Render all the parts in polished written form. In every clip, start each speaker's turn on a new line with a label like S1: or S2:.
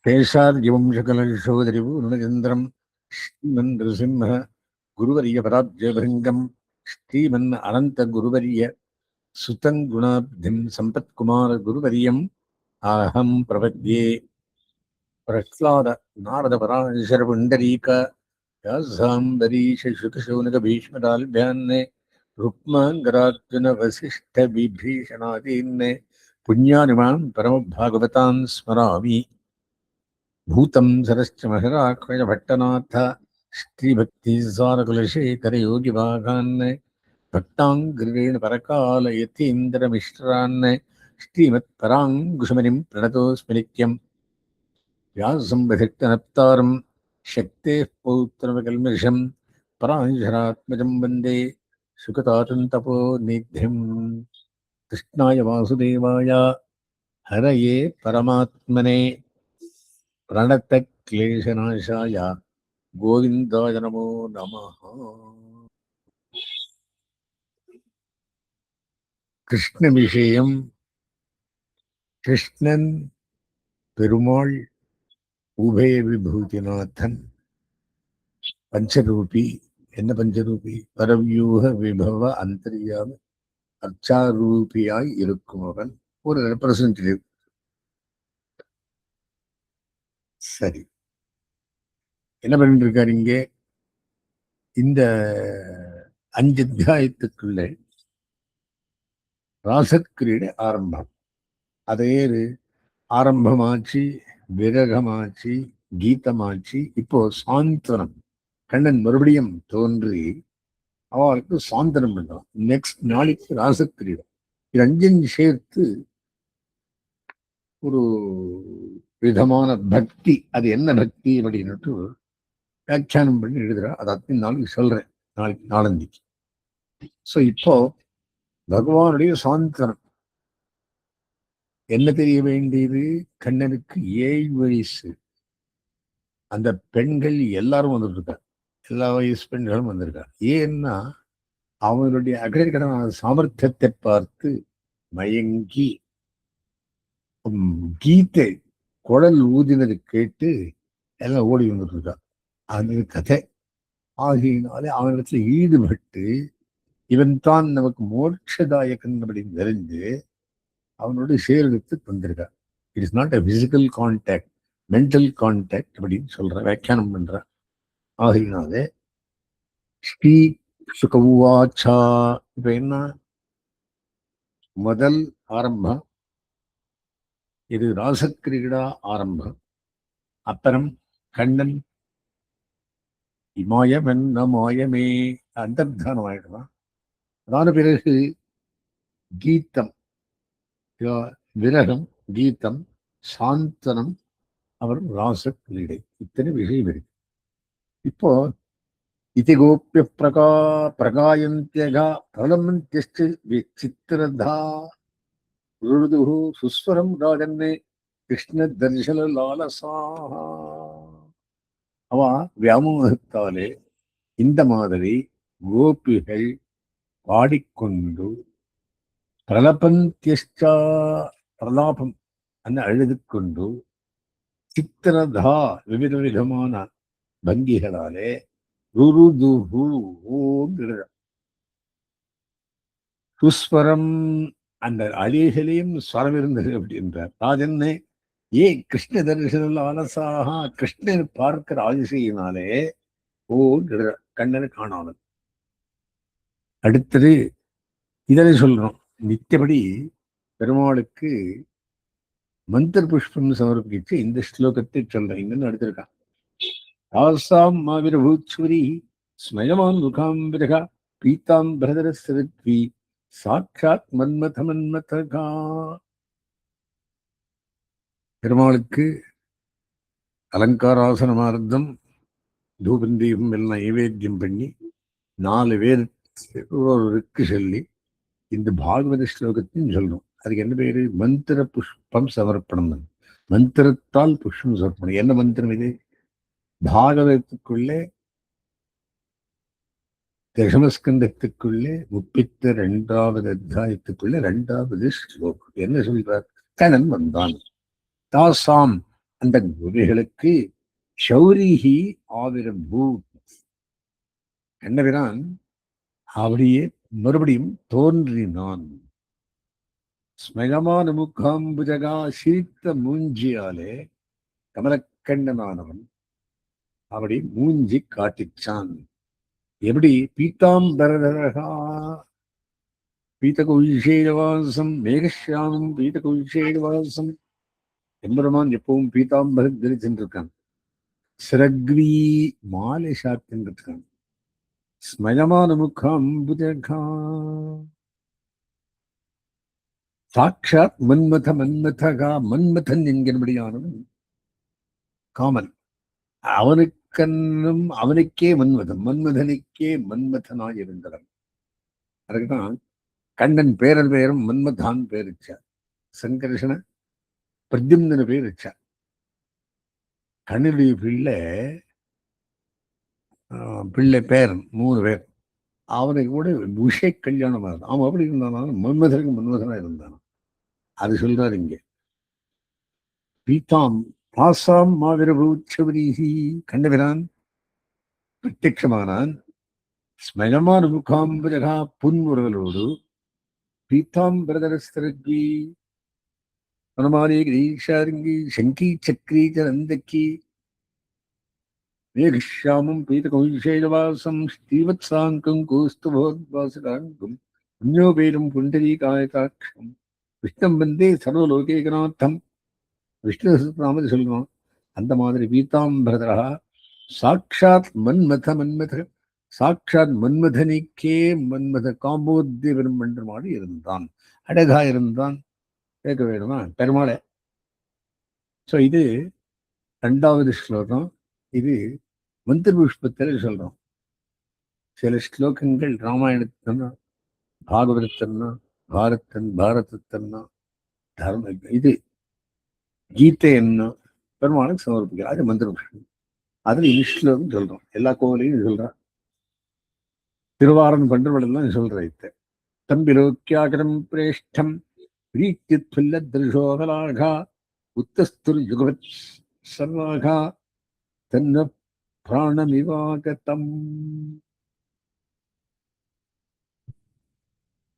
S1: சேஷார்ஜிவம்சகலசோதரிவு நுணச்சந்திரம் ஸ்ரீமன் நிருசிம்ம குருவரிய பராப்ஜயபிருங்கம் ஸ்ரீமன் அனந்த குருவரிய சுதங்குணாப்திம் சம்பத்குமார குருவரியம் ஆஹம் பிரபத்யே. பிரஹ்லாத நாரத பராசர புண்டரீக யாசாம்பரீஷ சுதசௌனக பீஷ்மரால்யான்னே ருக்மாங்கரார்ஜுன வசிஷ்ட விபீஷணாதீன்னே புண்ணியானிமான் பரமபாகவதான் ஸ்மராமி. भूतं सरश्च महराक्षय भट्टनाथ श्रीभक्तिसारकुलशेखर योगिभागान् भक्ताङ्ग्रेण परकालयतीन्द्रमिश्रान् श्रीमत्पराङ्कुशमुनिं प्रणतोऽस्मि नित्यं। व्यासं विधिक्तनप्तारं शक्तेः पौत्रमकल्मषं पराशरात्मजं वन्दे सुखतातन्तपोनिधिम्। कृष्णाय वासुदेवाय हरये परमात्मने प्रणत क्लेशनाशाय गोविन्दाय नमो नमः. कृष्ण விஷயம். கிருஷ்ணன் பெருமாள் உபய விபூதிநாதன் பஞ்சரூபி. என்ன பஞ்சரூபி? பரவியூக விபவ அந்தரியாம அர்ச்சாரூபியாய் இருக்கும் அவன் ஒரு ரெப்ரசன்டேட்டிவ். சரி, என்ன பண்ணிட்டு இருக்காரு இங்கே? இந்த 5 அத்தியாயத்துக்குள்ளே ராசக்கிரீடை ஆரம்பம். அதே ஆரம்பமாச்சு, விரகமாச்சு, கீதமாச்சு. இப்போ சாந்தனம். கண்ணன் மறுபடியும் தோன்றி அவளுக்கு சாந்தனம் பண்றான். நெக்ஸ்ட் நாளைக்கு ராசக்கிரீடம். இது 5 சேர்த்து ஒரு விதமான பக்தி. அது என்ன பக்தி அப்படின்னுட்டு வியாக்கியானம் பண்ணி எழுதுறா. அது அத்தனை நாளைக்கு சொல்றேன், நாளைக்கு நாளந்திக்கு. ஸோ இப்போ பகவானுடைய சாந்தனம் என்ன தெரிய வேண்டியது? கண்ணனுக்கு 7 வயசு. அந்த பெண்கள் எல்லாரும் வந்துட்டு இருக்காங்க, எல்லா வயசு பெண்களும் வந்திருக்காங்க. ஏன்னா அவனுடைய அகடகடமான சாமர்த்தியத்தை பார்த்து மயங்கி கீதை குழல் ஊதினது கேட்டு எல்லாம் ஓடி வந்துட்டு இருக்கான். அது கதை ஆகினாலே அவனிடத்துல ஈடுபட்டு இவன் தான் நமக்கு மோட்சதாயகன் அப்படின்னு தெரிஞ்சு அவனோட சேர்த்து வந்திருக்கான். It is not a physical contact, mental contact அப்படின்னு சொல்ற வியாக்கியானம் பண்ற. ஆகினாலே ஸ்ரீ சுகவாச்சா. இப்ப என்ன முதல் ஆரம்பம்? இது ராசக்கிரீடா ஆரம்பம். அப்புறம் கண்ணன் இமாயமென்ன மாயமே அந்தர்தானம் ஆயிடலாம். அதான பிறகு கீதம், விரகம், கீதம், சாந்தனம், அவர் ராசக்கிரீடை. இத்தனை விஷயம் இருக்கு. இப்போ இதி கோப்பிய பிரகாயந்தியகா பிரலமந்தியஸ்து விசித்திரதா ருதுஹு சுஸ்வரம் ராஜன்னே கிருஷ்ண தர்சன லாலசாஹா. அவ வியாமோகத்தாலே இந்த மாதிரி கோபிகள் பாடிக்கொண்டு பிரலபந்தியஷ்டா பிரலாபம் அன்னு அழுது கொண்டு சித்திரதா விவித விதமான பங்கிகளாலே ருருதுஹு சுஸ்வரம், அந்த அழிகளையும் ஸ்வரம் இருந்தது அப்படின்றார். ராஜன்னே ஏ கிருஷ்ண தரிசன அலசாக, கிருஷ்ணன் பார்க்கிற ஆதிசையினாலே ஓ கண்ணனை காணாமல். அடுத்தது இதனை சொல்றோம். நித்தியபடி பெருமாளுக்கு மந்திர புஷ்பம் சமர்ப்பிச்சு இந்த ஸ்லோகத்தை சொல்றேன். இங்கன்னு எடுத்திருக்கான். ஆசாம் மாவிரபூச்சுரி ஸ்மயமான் முகாம்பிரகா பீதாம் பிரதர சிறுத்வி சாட்சாத் மன்மத மன்மதகா. பெருமாளுக்கு அலங்காராசனமார்த்தம் தூபந்தீபம் எல்லாம் நைவேத்தியம் பண்ணி 4 பேருக்கு சொல்லி இந்த பாகவத ஸ்லோகத்தையும் சொல்லணும். அதுக்கு என்ன பேரு? மந்திர புஷ்பம் சமர்ப்பணம். மந்திரத்தால் புஷ்பம் சமர்ப்பணம். என்ன மந்திரம் இது? பாகவதத்துக்குள்ளே தசமஸ்கந்தத்துக்குள்ளே 32வது அத்தியாயத்துக்குள்ளே 2வது ஸ்லோகம் என்ன சொல்றார்? கண்ணன் வந்தான். தாசாம் அந்த கோபிகளுக்கு ஷௌரிஹி ஆவிரபூத். கண்ணபிரான் அப்படியே மறுபடியும் தோன்றினான். ஸ்மயமான முகாம்புஜகா, சிரித்த மூஞ்சியாலே கமலக்கண்ணனானவன் அப்படி மூஞ்சி காட்டிச்சான். எப்படி? பீதாம்பரதரகா பீதகௌஷேயவாசம் மேகஷியாமம் பீதகௌஷேயவாசம். எம்பெருமான் எப்பவும் பீதாம்பரம் தரிச்சுருக்கான். சிரக்வி மாலை சாத்தின்றிருக்கான். ஸ்மயமான முகாம்புஜகா சாட்சாத் மன்மத மன்மதகா, மன்மதன் என்கிறபடியானவன் காமன். அவனுக்கன்னும் அவனுக்கே மன்மதன், மன்மதனுக்கே மன்மதனாய் இருந்தவன். அதுக்குதான் கண்ணன் பேரன் பெயரும் மன்மதான் பேர் வச்சார். சங்கர்ஷன பிரத்யும்னு பேர் வச்சார். கண்ணனுடைய பிள்ளை பேரன் 3 பேர். அவனுக்கு கூட விஷய கல்யாணம் ஆகுது. அவன் அப்படி இருந்தாலும் மன்மதனுக்கு மன்மதனா இருந்தான். அது சொல்றாரு இங்க. பீதாம் பாசாம் மாவிரபூச்சவரீஹி, கண்ணபிரான் பிரத்யட்சமானான். ஸ்மயமான முகாம்பரகா, புன்முறுவலோடு பீதாம்பரதரஸ்தரத்வி வனமாலே கிரீஷாருங்கி சங்கி சக்ரி சரந்தக்கி மேகஷியாமம் பீதகௌஷேயவாசம் ஸ்ரீவத்சாங்கம் கோஸ்துபோத்வாசகாங்கம் புண்ணியோபேரம் புண்டரீகாயகாட்சம் விஷ்ணம் வந்தே சர்வலோகேகநாதம். விஷ்ணு சஹஸ்ரநாமத்தை சொல்லுவோம். அந்த மாதிரி பீதாம்பரதரா சாட்சாத் மன்மத சாட்சாத் மன்மதனிக்கே மன்மத காம்போத்திய பெருமன்ற மாதிரி இருந்தான். அழகா இருந்தான். கேட்க வேணுமா பெருமாளை? ஸோ இது 2வது ஸ்லோகம். இது மந்திர புஷ்பத்தில் சொல்றோம். சில ஸ்லோகங்கள் ராமாயணத்தன்னா, பாகவதத்தன்னா, பாரதத்தன்னா, தர்ம இது கீதை என்ன பெருமாளுக்கு சமர்ப்பிக்கிறார். அது மந்திர புஷ்பம். அதுல இன்ஸ்லோகம் சொல்றோம். எல்லா கோவிலையும் சொல்றான். திருவாரன் பண்டவெல்லாம் சொல்ற இத்த தம்பிலோக்கியாகரம் பிரேஷ்டம் பிரீத்தியுல்ல திருஷோகலாகா உத்தஸ்துர் யுகவத் சர்வாகா தன்ன பிராணமிவாகதம்.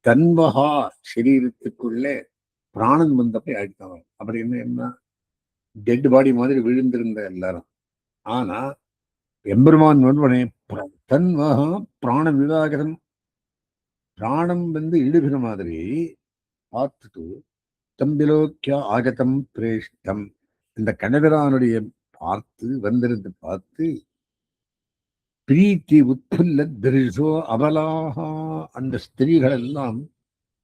S1: தன்வகா சரீரத்துக்குள்ளே பிராணன் வந்தப்பை அடித்தவன். அப்படின்னு என்ன? டெட் பாடி மாதிரி விழுந்திருந்த எல்லாரும். ஆனா எம்பெருமான் ஒருவனே தன்வகா பிராண விவாகரம், பிராணம் வந்து இடுகிற மாதிரி பார்த்துட்டு தம்பிலோக்கியா ஆகதம் பிரேஷ்டம், இந்த கணவரானுடைய பார்த்து வந்திருந்து பார்த்து பிரீத்தி உத்புல்ல திருஷோ அபலாகா, அந்த ஸ்திரீகள் எல்லாம்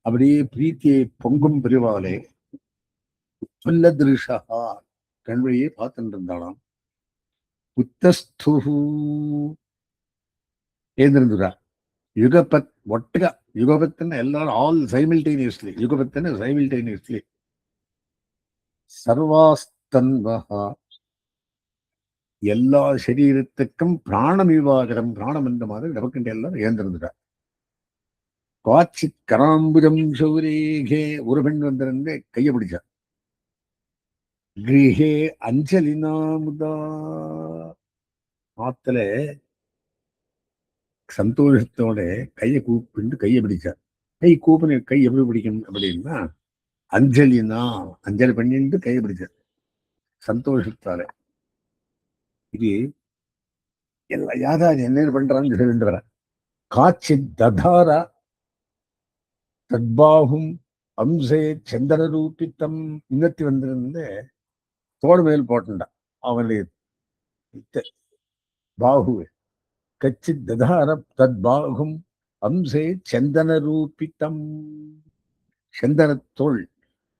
S1: அப்படியே பிரீத்தியை பொங்கும் பிரிவாலே உத்புல்ல திருஷா கண்வழியே பார்த்துட்டு இருந்தாலாம். உத்தஸ்து ஏந்திருந்துடா யுகபத் ஒட்டக. யுகபத்துன்னு எல்லாரும் ஆல் சைமில்டேனியஸ்லி, யுகபத்துன்னு சைமில்டேனியஸ்லி. சர்வாஸ்தன்வகா, எல்லா சரீரத்துக்கும் பிராணம் விவாகரம், பிராணம் என்ற மாதிரி நமக்கு எல்லாரும் ஏந்திருந்துடா. காட்சித் கராம்புஜம் சௌரேகே, ஒரு பெண் வந்திருந்து கையை பிடிச்சா. கிரீஹே அஞ்சலினாமுதா, ஆத்துல சந்தோஷத்தோட கையை கூப்பிட்டு கையை பிடிச்சார். கை கூப்பின கை எப்படி பிடிக்கும் அப்படின்னா அஞ்சலினா, அஞ்சலி பண்ணிட்டு கையை பிடிச்சார் சந்தோஷத்தால. இது எல்லா யாராவது என்ன பண்றான்னு சொல்லிட்டு வர. காட்சி ததார தத்பாகும் அம்சே சந்தன ரூபித்தம், இன்னத்தி வந்திருந்து தோடு மேல் போட்டுண்டான் அவனுடைய பாகுவை. கச்சி ததார தத்பாகும் அம்சே சந்தன ரூபித்தம், சந்தனத்தோள்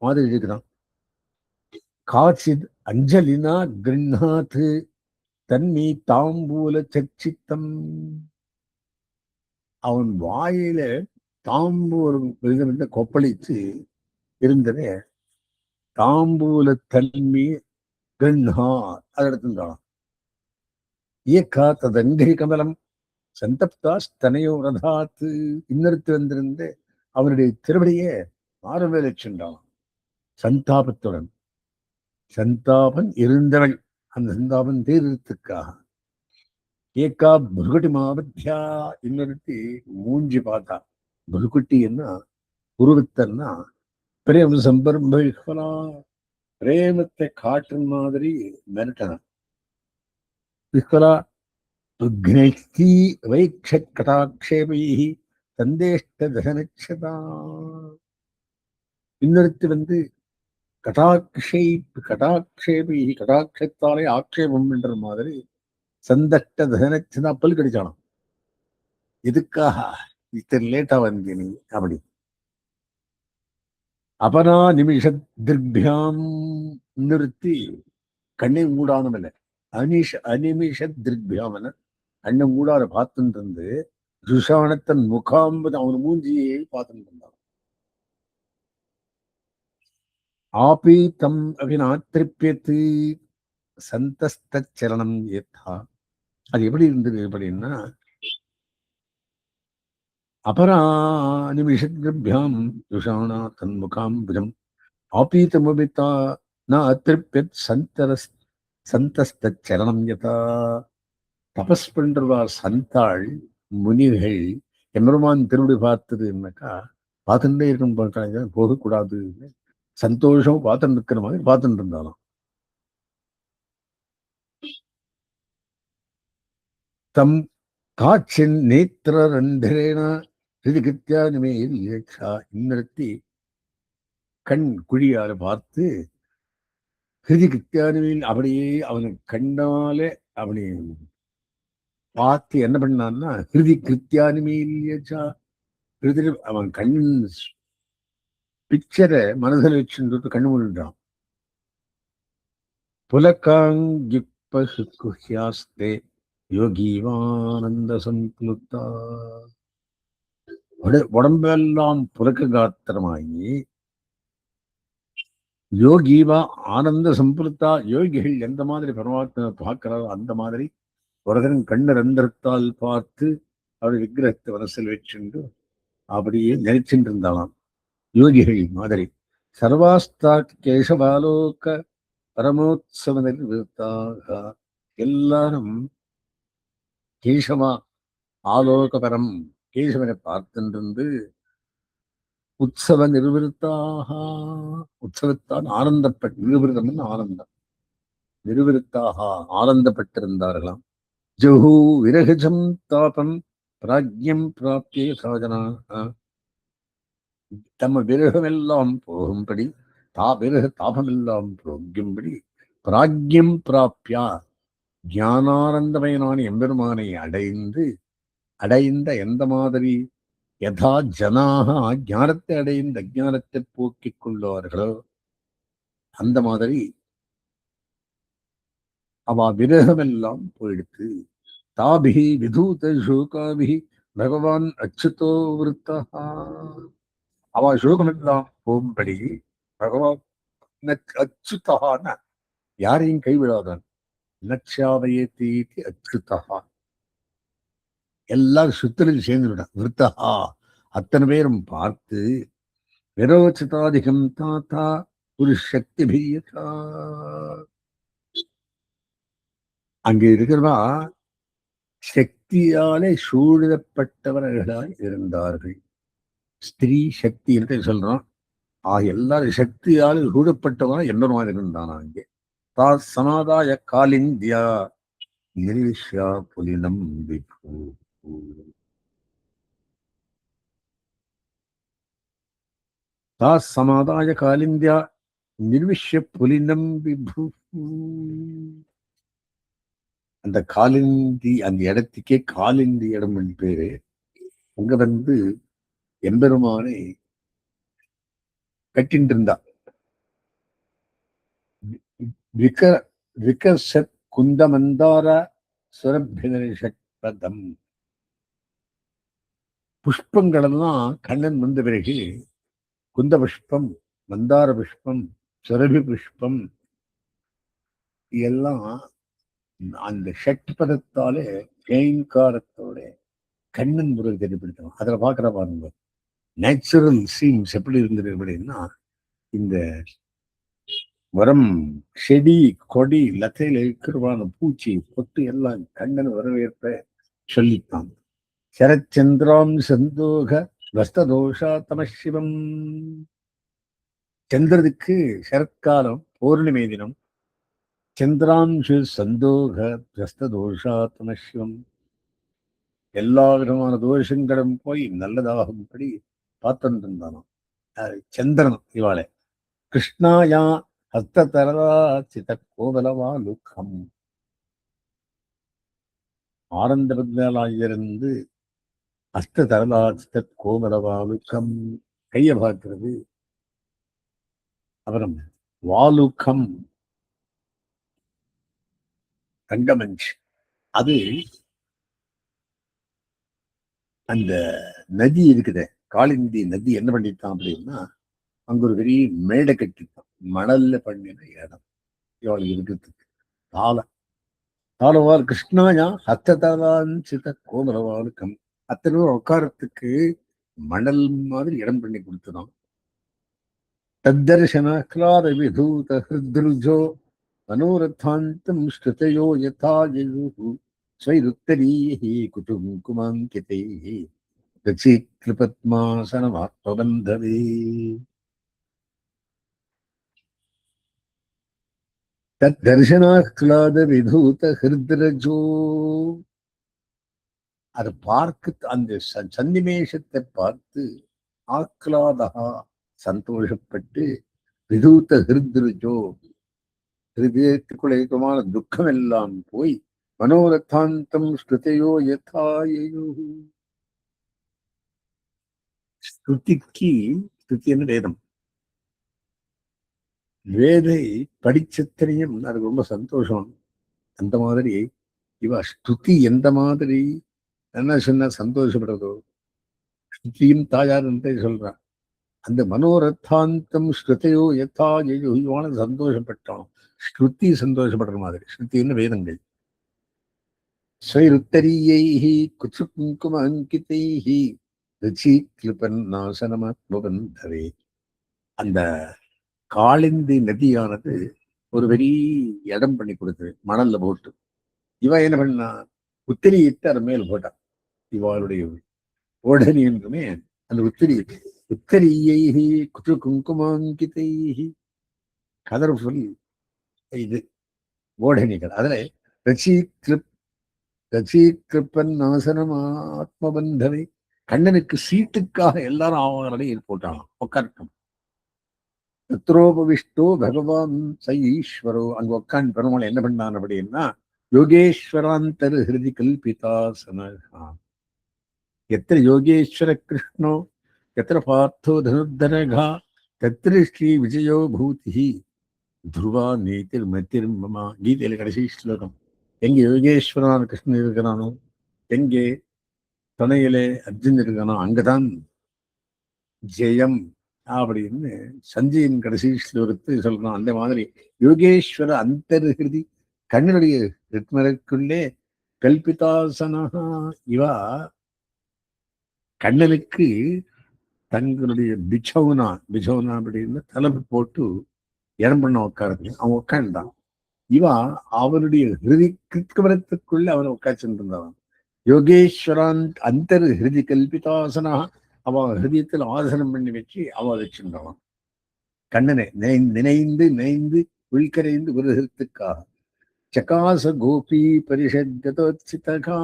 S1: மாதிரி இருக்குதான். காச்சித் அஞ்சலினா கிருண்ணாத்து தன்மீ தாம்பூல சர்ச்சித்தம், அவன் வாயில தாம்பூலம் கொப்பளித்து இருந்ததே தாம்பூல தன்மீ கிருண்ணா, அதை எடுத்துட்டான். ஏக்கா ததங்கை கமலம் சந்தப்தா ஸ்தனையோ ரதாத்து, இன்னொருத்து வந்திருந்து அவனுடைய திருவடியே ஆரவேலை சென்றான் சந்தாபத்துடன். சந்தாபன் இருந்தவள், அந்த சந்தாபன் தீர்றதுக்காக. ஏக்கா புருகுட்டி மாவத்தியா, இன்னொருத்தி மூஞ்சி பார்த்தா. புருகுட்டி என்ன உருவத்தன்னா பிரேம சம்பர்ம பிரேமத்தை காட்டுற மாதிரி மிரட்டணும். விஸ்வலா உக்னைஸ்தி வைக்ஷத் கடாட்சேபைஹி சந்தேஷ்ட தசனக்ஷதா. இன்னொருத்தி கடாட்சேபைஹி கடாட்சத்தாலே ஆக்ஷேபம் என்ற மாதிரி சந்தஷ்ட தசனக்ஷதா பல் கடிச்சானாம். எதுக்காக இத்தனை லேட்டா வந்தீங்க அப்படி. அபரா நிமிஷ திருப்யாம், நிறுத்தி கண்ணை மூடானமில்லை. அனிமிஷ திருப்யாமன கண்ணை மூடாத பார்த்துட்டு இருந்து சுஷானத்தன் முகாம்பது அவன் மூஞ்சியை பார்த்துட்டு இருந்தான். ஆபீத்தம் அபிநாத்திருப்பியத்து சந்தஸ்தச்சரணம் ஏத்தா. அது எப்படி இருந்தது அப்படின்னா, அபரா நிமிஷத்ருபியாம் யுஷானா தன் முகாம்புஜம் ஆபீத்தமுபித்தா ந அத்திருப்பியத் சந்தஸ்தச்சரணம் யதா. தபஸ் பண்றவா சந்தாள் முனிகள் எம்பெருமான் திருவிடி பார்த்ததுன்னாக்கா பார்த்துட்டே இருக்கணும், பார்க்கறாங்க, போகக்கூடாது. சந்தோஷம் பார்த்துட்டு இருக்கிற மாதிரி பார்த்துட்டு இருந்தாலும் தம் காட்சின் நேத்திர ரந்தரேன ஹிருதிகிருத்தியானுமே இன்னிருத்தி கண் குழியால பார்த்து ஹிருதிகிருத்தியானுமையில் அப்படியே அவனுக்கு கண்ணாலே அப்படி பார்த்து என்ன பண்ணான்னா ஹிருதி கிருத்தியானுமையிலேச்சா ஹிருதி அவன் கண் பிக்சரை மனதில் வச்சுட்டு கண்ணு மூடிட்டான். புலக்காங்கியாஸ்தே யோகீவானந்த சம்புத்தா. உடம்பெல்லாம் புலக்க காத்திரமாகி யோகீவா ஆனந்த சம்புத்தா. யோகிகள் எந்த மாதிரி பரமாத்மா பார்க்கிறாரோ அந்த மாதிரி ஒருதன் கண்ணு ரந்திரத்தால் பார்த்து அவருடைய விக்கிரகத்தை மனசில் வச்சுண்டு அப்படியே நினைச்சுட்டு இருந்தாலாம். யோகிகள் மாதிரி சர்வாஸ்தா கேசவாலோக பரமோத்சவ நிர்வத்தாக. எல்லாரும் கேசவா ஆலோகபரம் கேசவனை பார்த்துட்டு உற்சவ நிர்விருத்தாக, உற்சவத்தான் ஆனந்தப்பட்டு, நிர்விருத்தம் ஆனந்தம், நிர்விருத்தாக ஆனந்தப்பட்டிருந்தார்களாம். ஜஹூ விரகஜம் தாபம் பிராஜ்யம் பிராப்திய சாதனா. தம்ம விரகமெல்லாம் போகும்படி, விரக தாபமெல்லாம் போகும்படி பிராஜ்யம் பிராப்தியா ஞானானந்தமயனான எம்பெருமானை அடைந்த எந்த மாதிரி யதா ஜனாக ஞானத்தை அடைந்த அஜானத்தை போக்கிக் கொள்வார்களோ அந்த மாதிரி அவ விரகமெல்லாம் போயிடுத்து. தாபிகி விதூத சோகாபிகி பகவான் அச்சுதோ விருத்தா. அவ சோகமெல்லாம் போகும்படி பகவான் அச்சுதகான யாரையும் கைவிடாதான். நச்சாவையே தீட்டி அச்சுதா. எல்லாரும் சுத்தலில் சேர்ந்து விட விருத்தகா அத்தனை பேரும் பார்த்து விரோச்சிதாதிகம் தாத்தா ஒரு சக்தி பீயதா. அங்க இருக்கிறவா சக்தியாலே சூழப்பட்டவர்களாய் இருந்தார்கள். ஸ்திரீ சக்தி என்று சொல்றான். எல்லாரும் சக்தியால் சூழப்பட்டவனா என்னமாதிரி இருந்தானா. அங்கே தா சமாதாய காலிந்தியா நிர்விஷ்யா புலினம் விபூ. தா சமாதாய காலிந்தியா நிர்விஷ்ய புலினம் விபூ. அந்த காலிந்தி அந்த இடத்துக்கே காலிந்தி இடம் பேரு. அங்க எம்பெருமானை கட்டின்னு இருந்தா. விகர்ஷத் குந்தமந்தார சுரபினரிஷத்பதம். புஷ்பங்கள் எல்லாம் கண்ணன் வந்த பிறகு குந்த புஷ்பம், மந்தார புஷ்பம், சுரபி புஷ்பம் எல்லாம் அந்த ஷட்பதத்தாலே ஜெயின்காரத்தோட கண்ணன் முருகை தெரியப்படுத்தணும். அதில் பார்க்குற பாருங்க நேச்சுரல் சீன்ஸ் எப்படி இருந்தது அப்படின்னா, இந்த மரம், செடி, கொடி, லத்தையில இருக்கிறவான பூச்சி பொட்டு எல்லாம் கண்ணன் வரவேற்ப சொல்லித்தான். சரச்சந்திராம் சந்தோக வஸ்ததோஷா தமசிவம். சந்திரனுக்கு சரத்காலம் பௌர்ணமி தினம். சந்திராம்சு சந்தோக வஸ்ததோஷா தமசிவம். எல்லா விதமான தோஷங்களும் போய் நல்லதாகும்படி பார்த்துட்டு இருந்தானோ சந்திரன் இவாளை. கிருஷ்ணாயா ஹஸ்ததரதா சித கோவலவாலுக்கம். ஆனந்த பத்மலாயிருந்து ஹஸ்ததரதா சித கோவலவாலுக்கம் கைய பார்க்கிறது. அப்புறம் வாலுக்கம் தங்கமஞ்ச். அது அந்த நதி இருக்குது, காளிந்தி நதி என்ன பண்ணிட்டான் அப்படின்னா, அங்க ஒரு பெரிய மேடை கட்டிட்டான். மணல்ல பண்ணின இடம் இவளுக்கு இருக்கிறதுக்கு. தாள தாளவால் கிருஷ்ணாயா ஹஸ்ததரதான் சித கோமலவாலுக்கம். அத்தனை உட்காரத்துக்கு மணல் மாதிரி இடம் பண்ணி கொடுத்துதான். தத்தர்சனாக்லாத விதூத ஹிருத்ருஜோ மனோரத்தாந்தம் ஸ்ருதயோ யதா யயுஹு ஸ்வைருத்தரீஹி குதுங்குமாங்கிதைஹி ரசிக்ருபத்மாசனமாத்மபந்தவே. தத்தர்சனாக்லாத விதூத ஹிருத்ரஜோ. அதை பார்க்க, அந்த சன்னிவேஷத்தை பார்த்து ஆக்லாதா சந்தோஷப்பட்டு, விதூத்த ஹிருத்ருஜோ ஹிருதயத்துக்குள்ள துக்கம் எல்லாம் போய், மனோரத்தாந்தம் ஸ்ருதையோ யதாயு. ஸ்ருதிக்கு, ஸ்ருதின்னு வேதம், வேதை படிச்சத்தனையும் அதுக்கு ரொம்ப சந்தோஷம். அந்த மாதிரி இவ ஸ்ருதி எந்த மாதிரி என்ன சொன்னா சந்தோஷப்படுறதோ, ஸ்ருதியும் தாயார் சொல்றான். அந்த மனோரத்தாந்தம் ஸ்ருதையோ யதா யயுவான சந்தோஷப்பட்டான். ஸ்ருதி சந்தோஷப்படுற மாதிரி. ஸ்ருதின்னு வேதங்கள். ஸ்வைருத்தரீயைஹி குசுகுங்கும அங்கிதைஹி ருச்சிக்லிபன்னாசனமாத்மபந்தவே. அந்த காளிந்தி நதியானது ஒரு பெரிய இடம் பண்ணி கொடுக்குது மணல்ல போட்டு. இவ என்ன பண்ணா, உத்திரியிட்டு அது மேல் போட்டான். இவாளுடைய ஓடனி என்றுமே அந்த உத்திரி. உத்தரீயைஹி குசு குங்குமாங்கிதைஹி கலர்ஃபுல் இது ஓடனிகள். அதுல ரசிகிருப்பன் நாசனம் ஆத்மபந்தவை. கண்ணனுக்கு சீட்டுக்காக எல்லாரும் அவர்களையும் போட்டாங்க உட்காரட்டும். தத்ரோபவிஷ்டோ பகவான் ச ஈஸ்வரோ. அங்க உட்காந்து பெருமாள் என்ன பண்ணான் அப்படின்னா, யோகேஸ்வராந்தர் ஹிருதி கல்பிதாசனகா. எத்திர யோகேஸ்வர கிருஷ்ணோ எத்திர பார்த்தோ தனுர்தனகா தத்திர ஸ்ரீ விஜயோ பூதி துருவா நீதிர் மத்திர் மமா. கீதையில கடைசி ஸ்லோகம். எங்கே யோகேஸ்வரனான கிருஷ்ணன் இருக்கிறானோ, எங்கே துணையிலே அர்ஜுன் இருக்கானோ, அங்கதான் ஜெயம் அப்படின்னு சஞ்சயின் கடைசி ஸ்லோகத்தை சொல்றான். அந்த மாதிரி யோகேஸ்வர அந்தர்ஹிருதி, கண்ணனுடைய ரித்மருக்குள்ளே கல்பிதாசனகா. இவா கண்ணனுக்கு தங்களுடைய பிச்சௌனா அப்படின்னு தலைப்பு போட்டு இடம் பண்ண உட்காருங்க. அவன் உட்காண்டான். இவா அவனுடைய ஹிருதி கிருத்கமரத்துக்குள்ள அவனை உட்காச்சுட்டு இருந்தான். யோகேஸ்வரான் அந்தர் ஹிருதி கல்பிதாசனா. அவன் ஹிருதயத்தில் ஆசனம் பண்ணி வச்சு அவன் வச்சுருந்தவன். கண்ணனை நினைந்து நினைந்து உள்கரைந்து விருகத்துக்காக. சகாச கோபி பரிஷத்கதோச்சிதகா.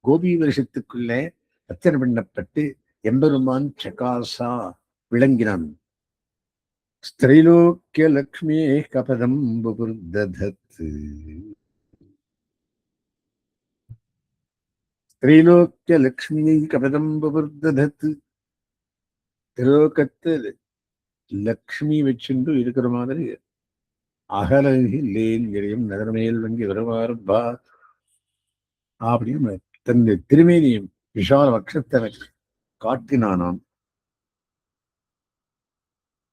S1: கோபி வருஷத்துக்குள்ளே அர்ச்சனை பண்ணப்பட்டு எம்பெருமான் சகாசா விளங்கினான். ஸ்திரைலோக்கிய லக்ஷ்மியே கபதம் புபுர்ததத். ஸ்திரைலோக்கிய லக்ஷ்மியை கபதம் புபுர்ததத். திரோகத்து லக்ஷ்மி வச்சுண்டு இருக்கிற மாதிரி அகலகில்லேன் இறையும் நகரமேல் வங்கி வருவார்பா அப்படின்னு தன் திருமேனியும் விஷால வக்ஷத்தை காட்டினானாம்.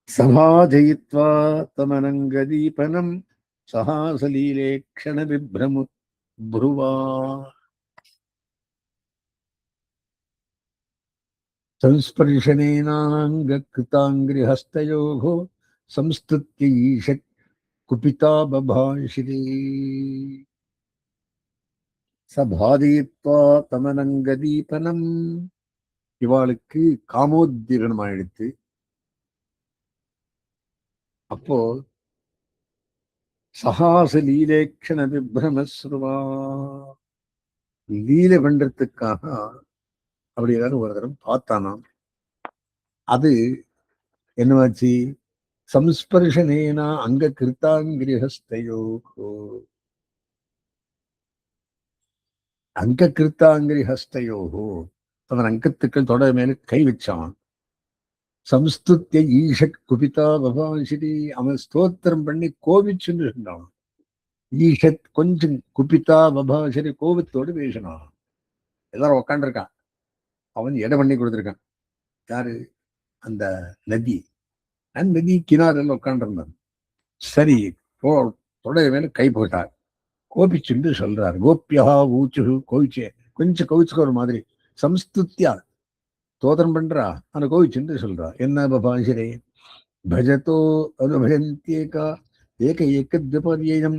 S1: சபாஜயித்வா தமனங்கதீபனம் சஹாசலீலே க்ஷண விப்ரமு ப்ருவா. संस्पर्शनेनाङ्गकृताङ्घ्रिहस्तयोः संस्तुत्य ईश குபிதா பபாஷிரே சபாதீத்வா தமனங்கதீபனம். இவாளுக்கு காமோத்தீரணம் ஆயிடுத்து. அப்போ சகாச லீலேக்ஷண விப்ரமஸ்ருவா, லீலை பண்றதுக்காக அப்படி ஏதாவது ஒரு தரம் பார்த்தானாம். அது என்னவாச்சு? சம்ஸ்பர்ஷனேனா அங்க கிருத்தாங்கிரிஹஸ்தையோ, அங்க கிருத்தாங்கிரிஹஸ்தையோ, அவன் அங்கத்துக்கள் தொடர் மேல கை வச்சான். சம்ஸ்துத்திய ஈஷட் குபிதா பபாசிரி, அவன் ஸ்தோத்திரம் பண்ணி கோபிச்சுன்னு இருந்தான். ஈஷத் கொஞ்சம் குபிதா பபாசிரி, கோபத்தோடு பேசினான். எல்லாரும் உக்காண்டிருக்கான், அவன் இடம் பண்ணி கொடுத்துருக்கான். யாரு? அந்த நதி. அந்த நதி கிணறுல உட்காண்டிருந்தான். சரி, தொடை மேல கை போட்டார். கோபிச்சுண்டு சொல்றார், கோப்பியா ஊச்சு கோவிச்சே, கொஞ்சம் கோவிச்சுக்க ஒரு மாதிரி. சம்ஸ்துத்தியா தோதனம் பண்றா, ஆனா கோவிச்சுண்டு சொல்றா. என்ன பபாசிரே பஜதோ அனுபஜந்தேகா ஏக ஏகத்வபர்யம்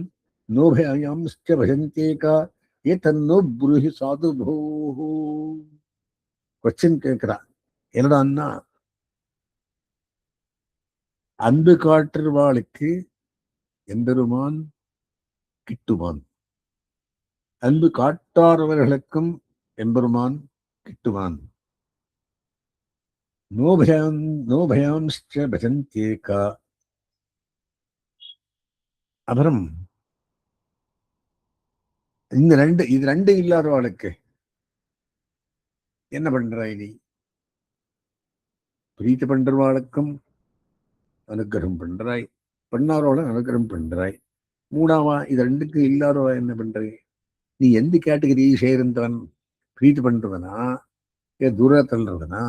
S1: நோபயாம்ஸ்ச பஜந்தேகா ஏதன்னோ புருஹி சாது போ. கொஸ்டின் கேட்கிறா. என்னடான்னா, அன்பு காட்டுவாளுக்கு எம்பெருமான் கிட்டுவான், அன்பு காட்டாதவர்களுக்கும் எம்பெருமான் கிட்டுவான். நோபயாம் நோபயாம்ஸ்ச பஜந்தேகா. அப்புறம் இது ரெண்டு இல்லாதவாளுக்கு என்ன பண்றாய் நீ? பிரீத்தி பண்றவாளுக்கும் அனுகிரகம் பண்றாய், பண்ணாரோட அனுகிரகம் பண்றாய். மூணாவா இது ரெண்டுக்கு இல்லாதவா என்ன பண்றாய்? நீ எந்த கேட்டகரி சேர்ந்தவன்? பிரீத்தி பண்றவனா, தூர தள்ளுறவனா,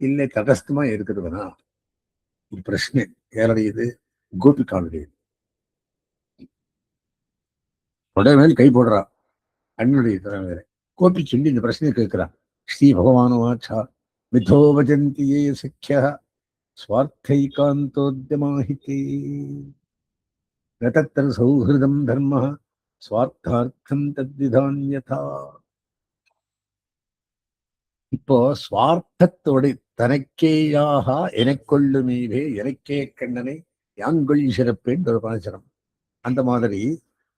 S1: இல்லை தடஸ்தமா இருக்கிறவனா? ஒரு பிரச்சனை யாருடையது? கோபிகாவுடையது. உடனே கை போடுறா, அண்ணனுடைய திறன் வேற. கோபி சொல்லி இந்த பிரச்சனையை கேட்கிறா. ஸ்ரீ பகவானுவாச்சா மிதோ வஜந்தி ஏ சக்கிய ஸ்வார்த்தைகாந்தோத்யமாஹிதே நதத்ர சௌஹிருதம் தர்ம ஸ்வார்த்தார்த்தம் தத்விதான்யதா. இப்போ ஸ்வார்த்தத்தோடு தனக்கேயாக எனக்கொள்ளுமீவே எனக்கே கண்ணனை யாங்கொள் சிறப்பேன் ஒரு பாசனம். அந்த மாதிரி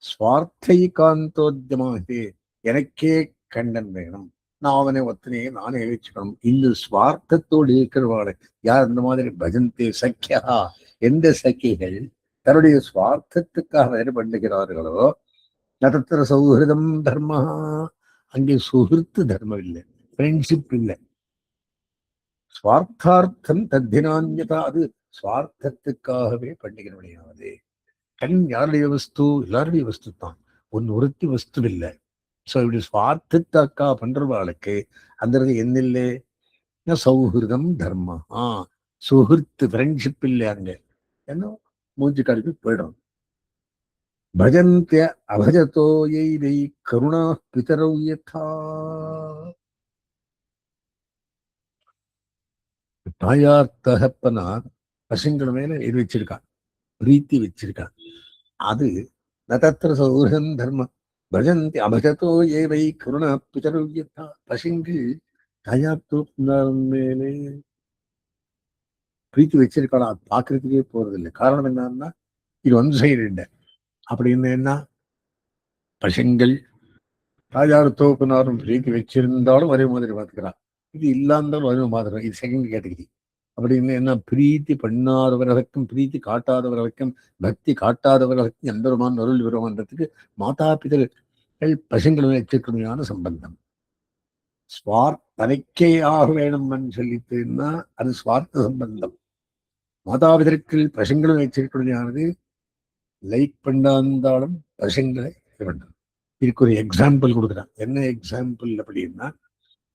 S1: ஸ்வார்த்தைகாந்தோத்யமாகி எனக்கே கண்ணன் வேணும், நான் அவனை ஒத்தனையே நானே வச்சுக்கணும். இந்த ஸ்வார்த்தத்தோடு இருக்கிறவாள் யார் அந்த மாதிரி பஜந்தே சக்கியா, எந்த சக்கிகள் தன்னுடைய ஸ்வார்த்தத்துக்காக வேறு பண்ணுகிறார்களோ நதத்திர சௌஹிருதம் தர்ம, அங்கே சுகிருத்து தர்மம் இல்லை, ஃப்ரெண்ட்ஷிப் இல்லை. ஸ்வார்த்தார்த்தம் தத்தினான்யதா, அது ஸ்வார்த்தத்துக்காகவே பண்ணுகிறவனையாவது. கண் யாருடைய வஸ்து? எல்லாருடைய வஸ்து தான், ஒன்னு ஒருத்தி வஸ்து இல்லை. ஸோ இப்படி ஸ்வார்த்தத்தக்கா பண்றவாளுக்கு அந்த என்னில்லை சௌஹிருதம் தர்மம், சுகிருத்து ஃப்ரெண்ட்ஷிப் இல்லை. அங்க என்ன மூஞ்சி கடுக்கு போயிடும். பஜந்திய அபஜதோ யை கருணா பிதரௌ யதா. தாயார் தகப்பனார் பசங்கள் மேல இது வச்சிருக்கான், பிரீத்தி வச்சிருக்கான். அது நதத்திர சௌஹிருதம் தர்மம் பஜந்தி அபஜதோ ஏவை கருணா பிதரௌ யதா. பசங்கள் தாயார் தூப்பினார் மேலே பிரீத்தி வச்சிருக்காளா, அது பார்க்கறதுக்கே போறதில்லை. காரணம் என்னன்னா, இது ஒன் சைடு இல்லை. அப்படின்னு என்ன, பசங்கள் தாயார் தோப்பினாரும் பிரீத்தி வச்சிருந்தாலும் ஒரே மாதிரி பார்த்துக்கிறான், இது இல்லாந்தாலும் ஒரே மாதிரி. இது செகண்ட் கேட்டகரி. அப்படின்னு என்ன, பிரீத்தி பண்ணாதவர்களுக்கும் பிரீத்தி காட்டாதவர்களுக்கும் பக்தி காட்டாதவர்களுக்கும் எம்பெருமான் அருள் வருமானத்துக்கு மாதா பிதர்கள் பசங்களும் வச்சிருக்கணுமான சம்பந்தம். தனக்கே ஆக வேணும்னு சொல்லிட்டுன்னா அது ஸ்வார்த்த சம்பந்தம். மாதாபிதர்கள் பசங்களும் வச்சிருக்கணுமானது லைக் பண்ணாந்தாலும் பசங்களை வேண்டும். இதுக்கு ஒரு எக்ஸாம்பிள் கொடுக்குறான். என்ன எக்ஸாம்பிள் அப்படின்னா,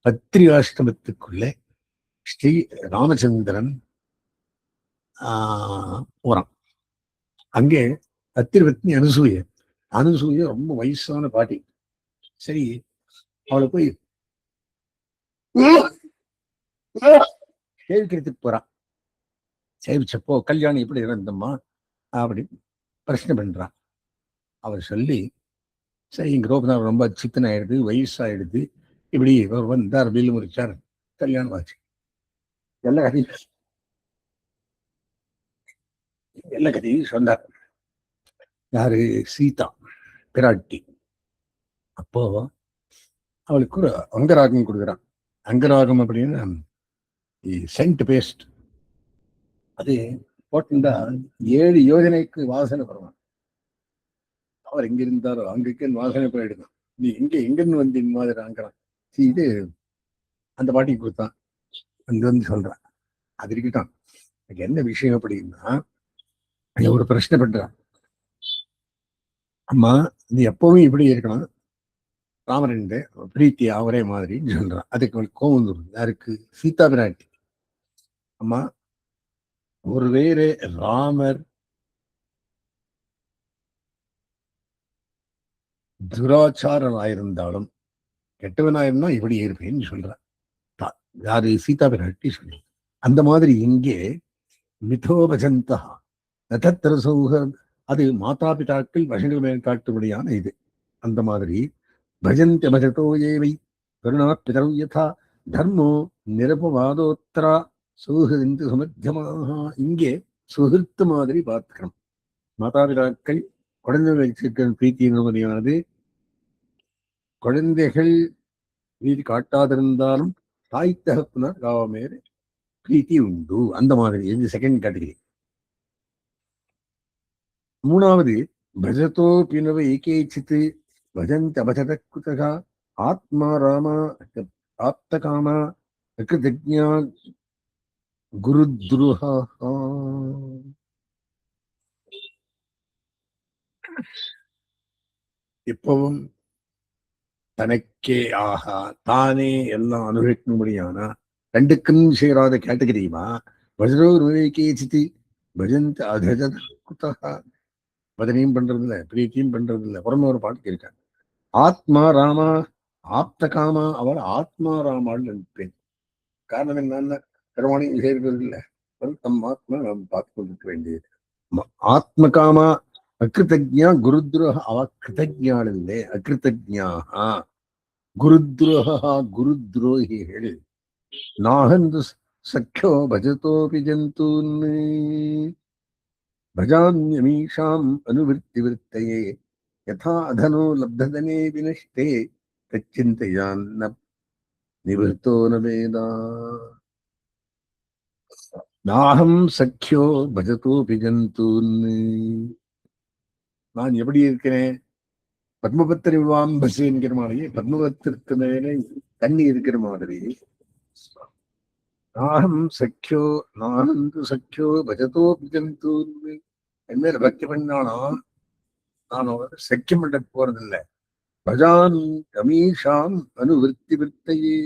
S1: பத்ரிகாஷ்டமத்துக்குள்ள ஸ்ரீ ராமச்சந்திரன் போறான். அங்கே பத்திரபத்னி அனுசூய ரொம்ப வயசான பாட்டி. சரி, அவளை போய் சேவிக்கிறதுக்கு போறான். சேவிச்சப்போ கல்யாணம் எப்படி இருந்தம்மா அப்படி பிரச்சனை பண்றான். அவர் சொல்லி, சரி இங்க ரோபனார் ரொம்ப சித்தன் ஆயிடுது, வயசாயிடுது, இப்படி இவர் வந்தார், பில் முடிச்சார், கல்யாணம் ஆச்சு. எல்லா கதையும் எல்லா கதையும் சொன்னார். யாரு? சீதா பிராட்டி. அப்போ அவளுக்கு ஒரு அங்கராகம் கொடுக்குறான். அங்கராகம் அப்படின்னு சென்ட் பேஸ்ட், அது போட்டிருந்தா 7 யோஜனைக்கு வாசனை வருவான். அவர் எங்க இருந்தாரோ அங்கக்கு வாசனை போயிடுதான். நீ எங்கன்னு வந்து இந்த மாதிரி அங்கறான். இது அந்த பாட்டிக்கு கொடுத்தான். அங்க வந்து சொல்றான். அது இருக்கட்டும், எனக்கு என்ன விஷயம் அப்படின்னா, ஒரு பிரச்சனை பண்றான். அம்மா, நீ எப்பவும் இப்படி இருக்கணும், ராமரன் பிரீத்தி அவரே மாதிரின்னு சொல்றான். அதுக்கு அவளுக்கு கோவம் வந்துடும். யாருக்கு? சீதா பிராட்டி. அம்மா, ஒருவேளை ராமர் துராச்சாரம் ஆயிருந்தாலும் கெட்டவனாயிருந்தா இப்படி இருப்பேன்னு சொல்றான். யாரு? சீதா பிராட்டி சொல்ற. அந்த மாதிரி இங்கே மிதோபஜந்தா நதத்திர சௌஹர், அது மாதா பிதாக்கள் வசங்கள் மேல் காட்டுபடியான இது. அந்த மாதிரி பஜந்தி பஜதோ ஏவை கருணா பிதரௌ யதா தர்மோ நிரபவாதோத்தரா சௌஹிந்து சமத்தியமாக. இங்கே சுகிருத்து மாதிரி பார்த்துக்கணும். மாதாபிதாக்கள் குழந்தைகள் வச்சிருக்கிற பிரீத்தி என்பதையானது குழந்தைகள் பிரீதி காட்டாதிருந்தாலும் தாய் தகப்பனார் மேலே பிரீத்தி உண்டு. அந்த மாதிரி இது செகண்ட் கேட்டகரி. மூணாவது, பஜதோ பினவ ஏகேச்சித் பஜந்தி அபஜத குதகா ஆத்மா ராமா ஆப்த காமா கிருதஜ்ஞா குருத்ருஹா. எப்பவும் தனக்கே ஆகா தானே எல்லாம் அனுபவிக்கும்படியானா ரெண்டுக்கும் சேராத கேட்டகரியுமா பஜரோ கேச்சித்து பஜந்த் அதஜத குதகா. பஜனையும் பண்றது இல்லை, பிரீத்தியும் பண்றது இல்லை. புறமே ஒரு பாட்டு இருக்காங்க. ஆத்மா ராமா ஆப்த காமா, அவள் ஆத்மா ராமான்னு நினைப்பேன். காரணம் என்னன்னா பெருமானையும் சேர்க்கிறது இல்லை, தம் ஆத்மா நாம் பார்த்து கொண்டிருக்க வேண்டியது. ஆத்ம காமா அகிருத்தஜா குருத்ரோக. அவ கிருத்தஜாள் இல்லை, அகிருத்தஜாகா. குருத்ரோகா, குருத்ரோகிகள். நாகந்து சக்கியோ பஜதோபி ஜந்தூன் பஜான்யமீஷாம் அனுவிருத்தி விருத்தையே யதா அதனோ லப்ததனே வினஷ்டே தச்சிந்தையான் நிவர்த்தோ ந வேதா. நாகம் சக்கியோ பஜதோபி ஜந்தூன். நான் எப்படி இருக்கிறேன்? பத்மபத்திரி விவாம்பசு என்கிற மாதிரி, பத்மபத்திரத்து மேலே தண்ணி இருக்கிற மாதிரி. நாகம் சக்கியோ நானந்து சக்கியோ பஜதோபி ஜந்தூன். என் மேல பக்தி பண்ணானா நான் சக்கியம் பண்ண போறதில்லை. பஜான் கமீஷாம் அனுவிருத்தி விற்த்தையே.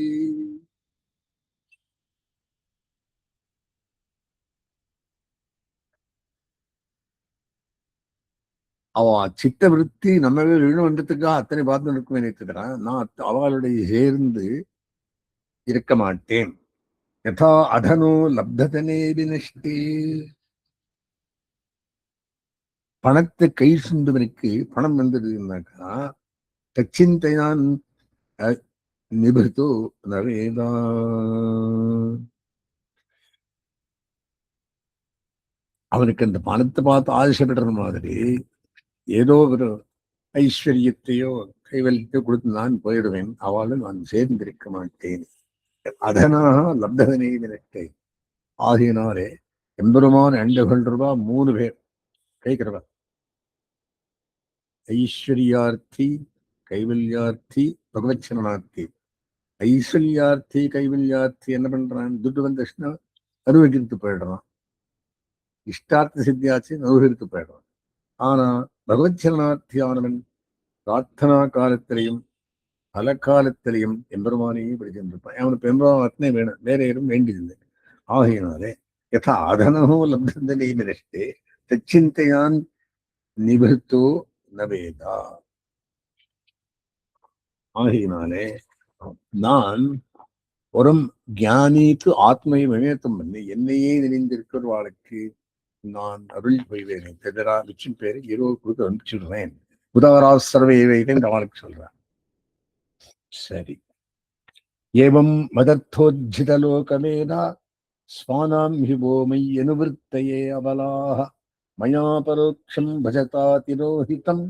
S1: அவ சித்த விருத்தி நம்ம விழுவன்றதுக்காக அத்தனை பார்த்து இருக்குமே நினைத்துக்கிறான். நான் அவளுடைய சேர்ந்து இருக்க மாட்டேன். யதா அதனோ லப்ததனே வினஷ்டே. பணத்தை கை சுண்டுவனுக்கு பணம் வந்ததுன்னாக்கா தச்சிந்தையான் நிபுத்தோ நவேதா. அவனுக்கு அந்த பணத்தை பார்த்து ஆசைப்படுற மாதிரி ஏதோ ஒரு ஐஸ்வர்யத்தையோ கைவல்யத்தையோ கொடுத்து நான் போயிடுவேன், அவளும் நான் சேர்ந்திருக்க மாட்டேன். அதனாக லப்தகனே வினட்டை. ஆகியனாலே எம்பெருமான 2 3 பேர் கேட்கிறவா. ஐஸ்வர்யார்த்தி, கைவல்யார்த்தி, பகவச்சரணார்த்தி. ஐஸ்வர்யார்த்தி கைவல்யார்த்தி என்ன பண்றான்? துட்டு வந்துச்சுன்னா அனுபவித்து போயிடுறான். இஷ்டார்த்த சித்தியாச்சு அனுபவித்து போயிடுறான். ஆனா பகவச்சரணார்த்தியானவன் பிரார்த்தனா காலத்திலையும் பல காலத்திலையும் எம்பெருமானையே படிச்சிருப்பான். அவனுக்கு எம்பெருமானே வேணும், வேற யாரும் வேண்டியதில்லை. ஆகையினாலே யதா அதனோ லப்தந்தனே நிரஷ்டே தச்சிந்தையான் நிபர்த்தோ நவேதா. ஆகையினாலே நான் ஒரு ஞானிக்கு ஆத்மையை விமேத்தம் பண்ணி என்னையே நினைந்திருக்கிறவாளுக்கு நான் அருள் புரிவேன் தெதரா மிச்சம் பேரை இரவு கொடுத்து அனுப்பிச்சுடுவேன். உதவரா சர்வே வைத்தேன் அவனுக்கு சொல்றேன். சரி. ஏவம் மதர்த்தோஜிதலோகமேனா ஸ்வானாம் ஹி वो मयि अनुवृत्तये अबलाः मया परोक्षं भजता तिरोहितं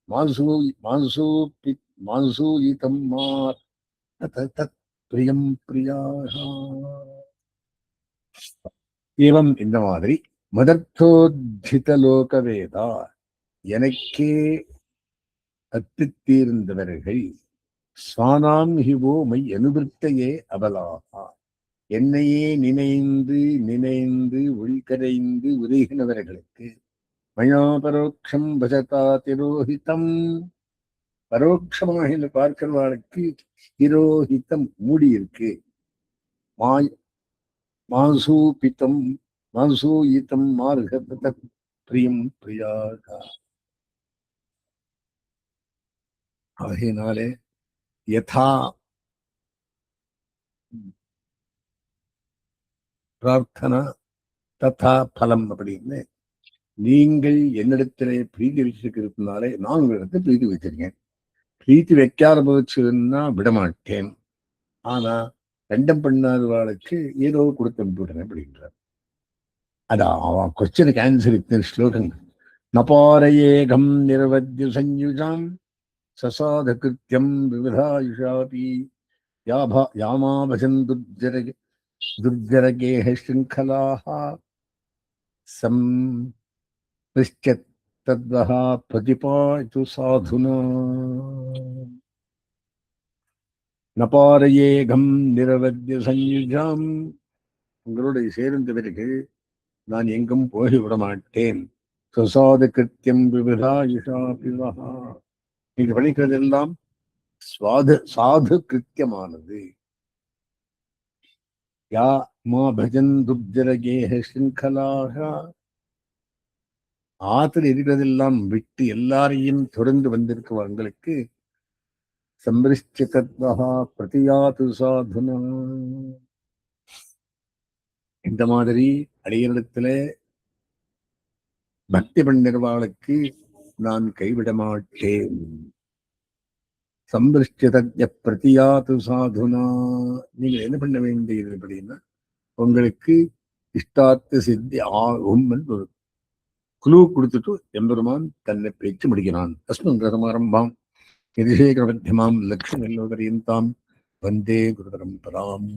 S1: मांसूपि मांसूयितं मा तत् प्रियं प्रियाः. ஏவம் இந்த மாதிரி மதர்த்தோஜித லோகவேதா எனக்கே அத்துத்தீர்ந்தவர்கள் ஸ்வானாம் ஹிவோ மை அனுவிருத்தையே அபலாகா என்னையே நினைந்து நினைந்து உள்கரைந்து உருகினவர்களுக்கு மயா பரோட்சம் பஜதா திரோஹிதம் பரோட்சமாக பார்க்கிறவாளுக்கு திரோஹிதம் மூடி இருக்கு. மாசூபித்தம் மாசூயித்தம் மார்கத பிரியம் பிரியாக. ஆகையினாலே யதா பிரார்த்தனா ததா பலம் அப்படின்னு நீங்கள் என்னிடத்திலே பிரீதி வச்சிருக்கிறதுனாலே நான் உங்களிடத்தை பிரீதி வச்சிருக்கேன். பிரீத்தி வைக்காத போச்சுன்னா விடமாட்டேன். ஆனா ரெண்டம் பண்ணாதவாளுக்கு ஏதோ கொடுத்து அனுப்பிவிடுறேன் அப்படின்றார். அதான் அவன் கொஸ்டினுக்கு ஆன்சர் இத்தனை ஸ்லோகங்கள். நபாரயேகம் நிரவத்ய சஞ்யுஜாம் சசாத கிருத்தியம் விவிதாயுஷாபி யாமா பஜன் துர்ஜரகேஹ ஸ்ருங்கலாஹ சம் தத்வஹா பிரதிபாது சாதுனா நபாரயேகம் நிரவத்ய சஞ்யுஜாம் உங்களோட சேர்ந்த பிறகு நான் எங்கும் போய் விட மாட்டேன். சுசாத கிருத்தியம் விவிதாயுஷாபிவஹா நீங்க படிக்கிறதெல்லாம் சாது கிருத்தியமானது. யா மா பஜன் துப்ஜரகேஹ ஸ்ருங்கலாஹ ஆத்துல இருக்கிறதெல்லாம் விட்டு எல்லாரையும் தொடர்ந்து வந்திருக்கவங்களுக்கு சம்பிருஷ்டிதத்வஹா பிரதியாது சாதுனா இந்த மாதிரி அடியனிடத்துல பக்தி பண்ணிருவாளுக்கு நான் கைவிட மாட்டேன். சம்பிருஷ்டிதத்ய பிரதியாது சாதுனா நீங்கள் என்ன பண்ண வேண்டியது அப்படின்னா உங்களுக்கு இஷ்டார்த்த சித்தி ஆகும் ஒரு குழு கொடுத்துட்டு எம்பெருமான் தன்னை பேச்சு முடிக்கிறான். அஸ்மின் ரசமாரம்பாம் யதிசேகர மத்தியமாம் லக்ஷ்மி எல்லோகரியந்தாம் வந்தே குரு பரம்பராம்.